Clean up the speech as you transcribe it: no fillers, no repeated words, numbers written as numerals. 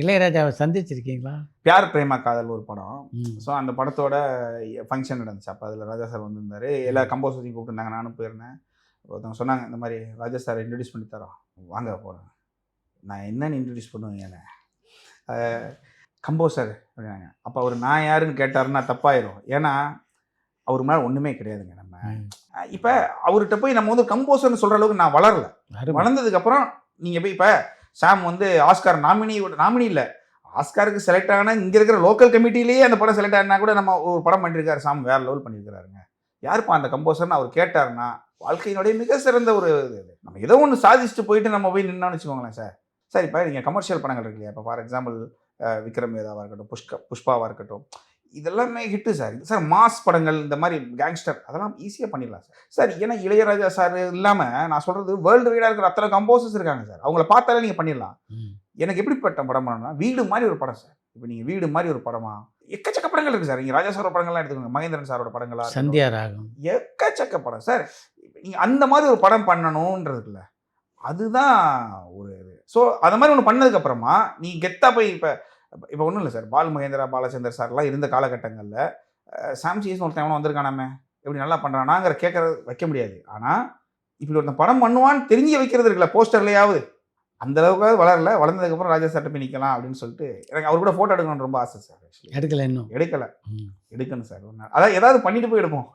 இளையராஜாவை சந்திச்சிருக்கீங்களா? பியார் பிரேமா காதல் ஒரு படம். ம். ஸோ அந்த படத்தோட ஃபங்க்ஷன் நடந்துச்சு. அப்போ அதில் ராஜா சார் வந்திருந்தாரு. எல்லா கம்போசரையும் கூப்பிட்டுருந்தாங்க. நானும் போயிருந்தேன். ஒருத்தவங்க சொன்னாங்க, இந்த மாதிரி ராஜா சார் இன்ட்ரடியூஸ் பண்ணி தரோம், வாங்க போகிறேன். நான் என்னன்னு இன்ட்ரடியூஸ் பண்ணுவேன் என்ன கம்போசர் அப்படின்னாங்க. அப்போ அவர் நான் யாருன்னு கேட்டாருன்னா தப்பாயிரும். ஏன்னா அவர் மேலே ஒன்றுமே கிடையாதுங்க. நம்ம இப்போ அவர்கிட்ட போய் நம்ம வந்து கம்போசர்னு சொல்கிற அளவுக்கு நான் வளரல. வளர்ந்ததுக்கப்புறம் நீங்கள் போய் இப்போ சாம் வந்து ஆஸ்கார் நாமினி இல்லை, ஆஸ்காருக்கு செலக்ட் ஆனா இங்கே இருக்கிற லோக்கல் கமிட்டிலேயே அந்த படம் செலக்ட் ஆனா கூட நம்ம ஒரு படம் பண்ணியிருக்காரு சாம், வேற லெவல் பண்ணியிருக்கிறாருங்க. யாருப்பா அந்த கம்போசர்னு அவர் கேட்டாருன்னா வாழ்க்கையினுடைய மிக சிறந்த ஒரு இது. நம்ம ஏதோ ஒன்று சாதிச்சுட்டு போயிட்டு நம்ம போய் நின்னோன்னு வச்சுக்கோங்களேன் சார். சார் இப்போ நீங்கள் கமர்ஷியல் படங்கள் இருக்கு இல்லையா, இப்போ ஃபார் எக்ஸாம்பிள் விக்ரம் வேதாவாக இருக்கட்டும், புஷ்பாவாக இருக்கட்டும், இதெல்லாமே ஹிட்டு சார். சார் மாஸ் படங்கள் இந்த மாதிரி கேங்ஸ்டர் அதெல்லாம் ஈஸியாக பண்ணிடலாம் சார். சார் ஏன்னா இளையராஜா சார் இல்லாமல் நான் சொல்கிறது வேர்ல்டு வைடாக இருக்கிற அத்தனை கம்போசர்ஸ் இருக்காங்க சார். அவங்கள பார்த்தாலே நீங்கள் பண்ணிடலாம். எனக்கு எப்படிப்பட்ட படம் பண்ணணும்னா வீடு மாதிரி ஒரு படம் சார். இப்போ நீங்கள் வீடு மாதிரி ஒரு படமா எக்கச்சக்க படங்கள் இருக்குது சார். நீங்கள் ராஜா சாரோட படங்கள்லாம் எடுத்துக்கோங்க, மகேந்திரன் சாரோட படங்களா, சந்தியா ராகம், எக்கச்சக்க படம் சார். நீங்கள் அந்த மாதிரி ஒரு படம் பண்ணணுன்றதுக்குல்ல, அதுதான் ஒரு இது. ஸோ அந்த மாதிரி ஒன்று பண்ணதுக்கப்புறமா நீ கெத்தா போய் இப்போ ஒன்றும் இல்லை சார், பால் மகேந்திரா பாலச்சந்தர் சார்லாம் இருந்த காலகட்டங்களில் சாம்சிஎஸ்னு ஒருத்தன் எவனோ வந்திருக்கானாமே எப்படி நல்லா பண்ணுறானாங்கிற கேட்கறது வைக்க முடியாது. ஆனால் இப்படி ஒருத்தன் படம் பண்ணுவான்னு தெரிஞ்சு வைக்கிறது இருக்குல்ல, போஸ்டர்லையாவது அந்த அளவுக்காவது வளரல. வளர்ந்ததுக்கப்புறம் ராஜா சார்ட்ட போய் நிற்கலாம் அப்படின்னு சொல்லிட்டு எனக்கு அவர் கூட ஃபோட்டோ எடுக்கணும்னு ரொம்ப ஆசை சார். எடுக்கலை, இன்னும் எடுக்கணும் சார் ஒரு நாள். அதாவது ஏதாவது பண்ணிட்டு போய் எடுப்போம்.